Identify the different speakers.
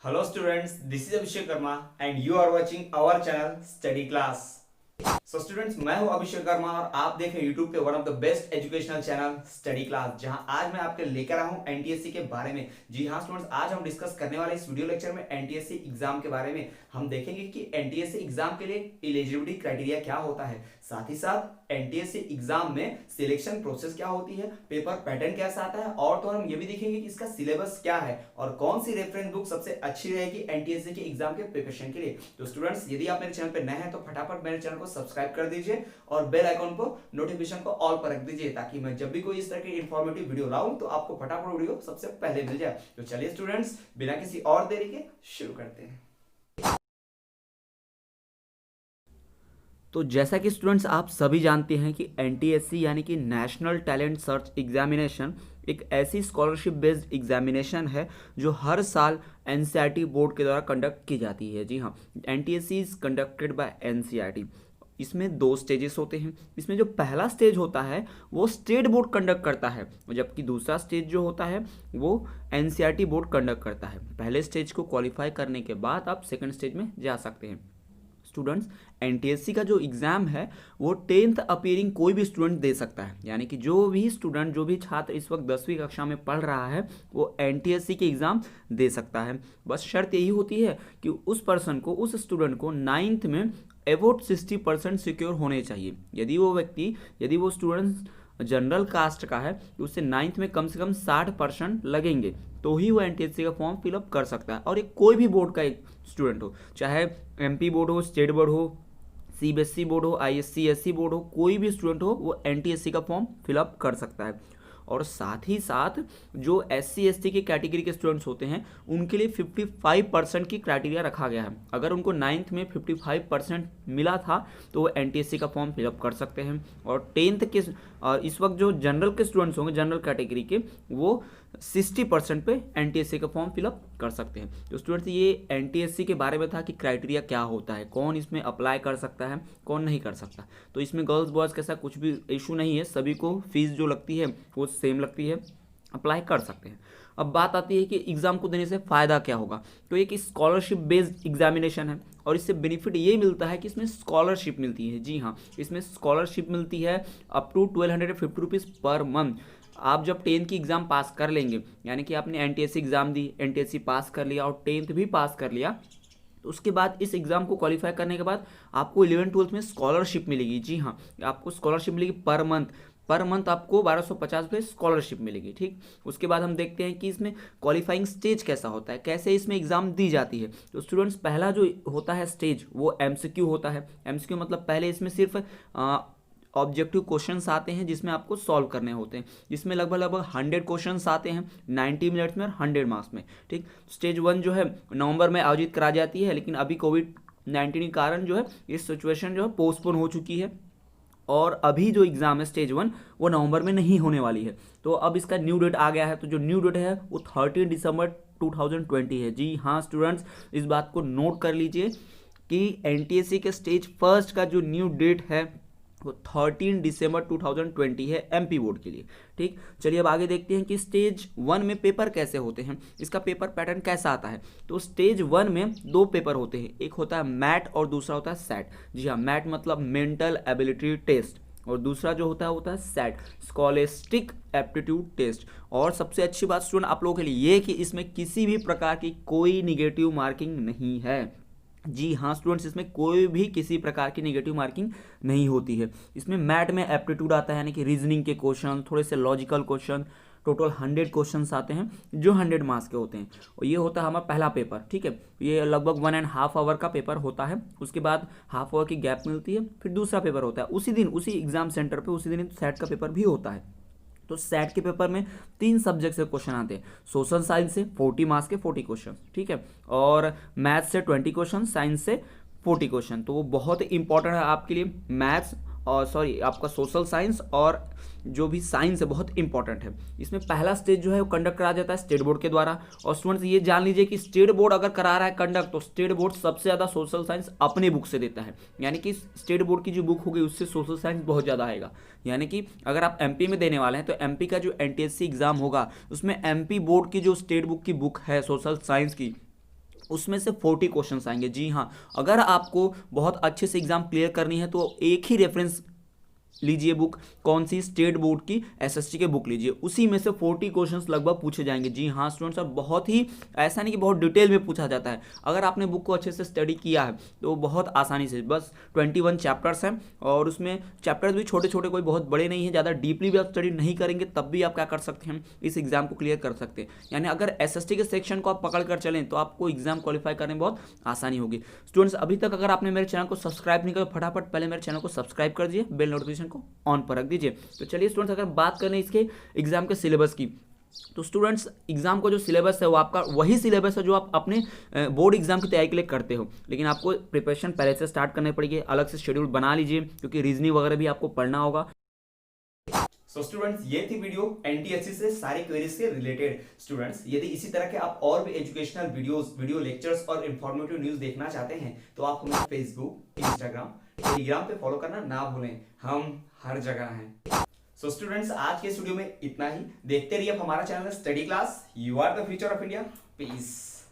Speaker 1: Hello students, this is Abhishek Karma and you are watching our channel Study Class. So students, मैं हूं अभिषेक वर्मा और आप देख रहे हैं यूट्यूब पे one of the best educational channel study class, जहां आज मैं आपके लेकर आया हूं एनटीएससी के बारे में। जी हां स्टूडेंट्स, आज हम डिस्कस करने वाले इस वीडियो लेक्चर में एनटीएससी एग्जाम के बारे में। हम देखेंगे कि एनटीएससी एग्जाम के लिए एलिजिबिलिटी क्राइटेरिया क्या होता है, साथ ही साथ एनटीएससी एग्जाम में सिलेक्शन प्रोसेस क्या होती है, पेपर पैटर्न कैसा आता है, और तो हम ये भी देखेंगे कि इसका सिलेबस क्या है और कौन सी रेफरेंस बुक सबसे अच्छी रहेगी एनटीएससी के एग्जाम के प्रिपरेशन के लिए। तो स्टूडेंट्स, यदि आप मेरे चैनल पर नए हैं तो फटाफट मेरे चैनल को सब्सक्राइब कर दीजिए और बेल आइकॉन को नोटिफिकेशन को ऑल पर रख दीजिए, ताकि मैं जब भी कोई इस तरह की इंफॉर्मेटिव वीडियो लाऊं तो आपको फटाफट वीडियो सबसे पहले मिल जाए। तो चलिए स्टूडेंट्स, बिना किसी और देरी के शुरू करते हैं।
Speaker 2: तो जैसा कि स्टूडेंट्स आप सभी जानते हैं कि एनटीएससी यानी कि नेशनल टैलेंट सर्च एग्जामिनेशन एक ऐसी स्कॉलरशिप बेस्ड एग्जामिनेशन है जो हर साल एनसीईआरटी बोर्ड के द्वारा कंडक्ट की जाती है। जी हाँ, NTSC is conducted by NCERT. इसमें 2 स्टेजेस होते हैं। इसमें जो पहला स्टेज होता है वो स्टेट बोर्ड कंडक्ट करता है, जबकि दूसरा स्टेज जो होता है वो एनसीईआरटी बोर्ड कंडक्ट करता है। पहले स्टेज को क्वालिफाई करने के बाद आप सेकंड स्टेज में जा सकते हैं। स्टूडेंट्स, एनटीएससी का जो एग्ज़ाम है वो 10th अपीयरिंग कोई भी स्टूडेंट दे सकता है, यानी कि जो भी स्टूडेंट, जो भी छात्र इस वक्त 10वीं कक्षा में पढ़ रहा है वो एनटीएससी के एग्ज़ाम दे सकता है। बस शर्त यही होती है कि उस पर्सन को, उस स्टूडेंट को 9th में अबाउट 60% सिक्योर होने चाहिए। यदि वो स्टूडेंट जनरल कास्ट का है तो उससे 9th में कम से कम 60% लगेंगे, तो ही वो एनटीएससी का फॉर्म फिलअप कर सकता है। और ये कोई भी बोर्ड का एक स्टूडेंट हो, चाहे एमपी बोर्ड हो, स्टेट बोर्ड हो, सीबीएसई बोर्ड हो, आईएससी बोर्ड हो, कोई भी स्टूडेंट हो वो एनटीएससी का फॉर्म फिलअप कर सकता है। और साथ ही साथ जो एससी एसटी की कैटेगरी के स्टूडेंट्स होते हैं उनके लिए 55% की क्राइटेरिया रखा गया है। अगर उनको 9th में 55% मिला था तो वो एनटीएससी का फॉर्म फिलअप कर सकते हैं। और 10th के इस वक्त जो जनरल के स्टूडेंट्स होंगे, जनरल कैटेगरी के, वो 60% पे एनटीएससी का फॉर्म फिलअप कर सकते हैं। तो स्टूडेंट्स, ये एनटीएससी के बारे में था कि क्राइटेरिया क्या होता है, कौन इसमें अप्लाई कर सकता है, कौन नहीं कर सकता। तो इसमें गर्ल्स बॉयज़ के साथ कुछ भी इशू नहीं है, सभी को फीस जो लगती है वो सेम लगती है, अप्लाई कर सकते हैं। अब बात आती है कि एग्ज़ाम को देने से फ़ायदा क्या होगा। तो एक स्कॉलरशिप बेस्ड एग्जामिनेशन है और इससे बेनिफिट ये मिलता है कि इसमें स्कॉलरशिप मिलती है। जी हाँ, इसमें स्कॉलरशिप मिलती है up to 1250 rupees per month. आप जब 10th की एग्ज़ाम पास कर लेंगे, यानी कि आपने एनटीएससी एग्ज़ाम दी, एनटीएससी पास कर लिया और 10th भी पास कर लिया, तो उसके बाद इस एग्ज़ाम को क्वालिफाई करने के बाद आपको 11th-12th में स्कॉलरशिप मिलेगी। जी हाँ, आपको स्कॉलरशिप मिलेगी पर मंथ आपको 1250 रुपये स्कॉलरशिप मिलेगी। ठीक, उसके बाद हम देखते हैं कि इसमें क्वालिफाइंग स्टेज कैसा होता है, कैसे इसमें एग्ज़ाम दी जाती है। तो स्टूडेंट्स, पहला जो होता है स्टेज वो एमसीक्यू होता है। एमसीक्यू मतलब पहले इसमें सिर्फ ऑब्जेक्टिव क्वेश्चंस आते हैं जिसमें आपको सॉल्व करने होते हैं, जिसमें लगभग 100 क्वेश्चंस आते हैं 90 मिनट्स में और 100 मार्क्स में। ठीक, स्टेज 1 जो है नवंबर में आयोजित करा जाती है, लेकिन अभी कोविड-19 के कारण जो है इस सिचुएशन जो है पोस्टपोन हो चुकी है और अभी जो एग्ज़ाम है स्टेज 1 वो नवंबर में नहीं होने वाली है। तो अब इसका न्यू डेट आ गया है, तो जो न्यू डेट है वो 13 दिसंबर 2020 है। जी हाँ स्टूडेंट्स, इस बात को नोट कर लीजिए कि एनटीएससी के स्टेज 1 का जो न्यू डेट है वो 13 दिसंबर 2020 है एमपी बोर्ड के लिए। ठीक, चलिए अब आगे देखते हैं कि स्टेज 1 में पेपर कैसे होते हैं, इसका पेपर पैटर्न कैसा आता है। तो स्टेज 1 में 2 पेपर होते हैं, एक होता है मैट और दूसरा होता है सैट। जी हाँ, मैट मतलब मेंटल एबिलिटी टेस्ट और दूसरा जो होता है सैट, स्कॉलेस्टिक एप्टीट्यूड टेस्ट। और सबसे अच्छी बात स्टूडेंट आप लोगों के लिए ये कि इसमें किसी भी प्रकार की कोई निगेटिव मार्किंग नहीं है। जी हाँ स्टूडेंट्स, इसमें कोई भी किसी प्रकार की नेगेटिव मार्किंग नहीं होती है। इसमें मैट में एप्टीट्यूड आता है, यानी कि रीजनिंग के क्वेश्चन, थोड़े से लॉजिकल क्वेश्चन, टोटल 100 क्वेश्चंस आते हैं जो 100 मार्क्स के होते हैं। और ये होता है हमारा पहला पेपर। ठीक है, ये लगभग 1.5 आवर का पेपर होता है, उसके बाद हाफ आवर की गैप मिलती है, फिर दूसरा पेपर होता है उसी दिन, उसी एग्जाम सेंटर पर उसी दिन सेट का पेपर भी होता है। तो सेट के पेपर में 3 सब्जेक्ट से क्वेश्चन आते हैं। सोशल साइंस से 40 मार्क्स के 40 क्वेश्चन, ठीक है, और मैथ्स से 20 क्वेश्चन, साइंस से 40 क्वेश्चन। तो वो बहुत इंपॉर्टेंट है आपके लिए। मैथ्स और आपका सोशल साइंस और जो भी साइंस है बहुत इंपॉर्टेंट है। इसमें पहला स्टेज जो है वो कंडक्ट कराया जाता है स्टेट बोर्ड के द्वारा। और स्टूडेंट्स ये जान लीजिए कि स्टेट बोर्ड अगर करा रहा है कंडक्ट तो स्टेट बोर्ड सबसे ज़्यादा सोशल साइंस अपने बुक से देता है, यानी कि स्टेट बोर्ड की जो बुक होगी उससे सोशल साइंस बहुत ज़्यादा आएगा। यानी कि अगर आप एमपी में देने वाले हैं तो एमपी का जो एनटीएससी एग्जाम होगा उसमें एमपी बोर्ड की जो स्टेट बुक की बुक है सोशल साइंस की उसमें से 40 क्वेश्चंस आएंगे। जी हाँ, अगर आपको बहुत अच्छे से एग्जाम क्लियर करनी है तो एक ही रेफरेंस लीजिए बुक, कौन सी, स्टेट बोर्ड की एसएसटी के बुक लीजिए, उसी में से 40 क्वेश्चंस लगभग पूछे जाएंगे। जी हाँ स्टूडेंट्स, और बहुत ही ऐसा नहीं कि बहुत डिटेल में पूछा जाता है। अगर आपने बुक को अच्छे से स्टडी किया है तो बहुत आसानी से, बस 21 चैप्टर्स हैं और उसमें चैप्टर्स भी छोटे छोटे, कोई बहुत बड़े नहीं है। ज़्यादा डीपली भी आप स्टडी नहीं करेंगे तब भी आप क्या कर सकते हैं, इस एग्जाम को क्लियर कर सकते हैं। यानी अगर एसएसटी के सेक्शन को आप पकड़ कर चलें तो आपको एग्जाम क्वालिफाई करने में बहुत आसानी होगी। स्टूडेंट्स, अभी तक अगर आपने मेरे चैनल को सब्सक्राइब नहीं किया, फटाफट पहले मेरे चैनल को सब्सक्राइब कर दीजिए, बेल नोटिफिकेशन को ऑन पर रख दीजिए। तो चलिए स्टूडेंट्स, अगर बात करें इसके एग्जाम के सिलेबस की, तो स्टूडेंट्स एग्जाम का जो सिलेबस है वो आपका वही सिलेबस है जो आप अपने बोर्ड एग्जाम की तैयारी के लिए करते हो, लेकिन आपको प्रिपरेशन पहले से स्टार्ट करनी पड़ेगी। अलग से शेड्यूल बना लीजिए क्योंकि रीजनिंग वगैरह भी आपको पढ़ना होगा।
Speaker 1: सो स्टूडेंट्स, ये थी वीडियो एनटीएससी से सारी क्वेरीज से रिलेटेड। स्टूडेंट्स, यदि इसी तरह के आप और भी एजुकेशनल वीडियो लेक्चर्स और इंफॉर्मेटिव न्यूज देखना चाहते हैं तो आप हमें फेसबुक, इंस्टाग्राम, टेलीग्राम पे फॉलो करना ना भूलें, हम हर जगह हैं। सो स्टूडेंट्स, आज के स्टूडियो में इतना ही। देखते रहिए हमारा channel study class. You are the future of India. Piece.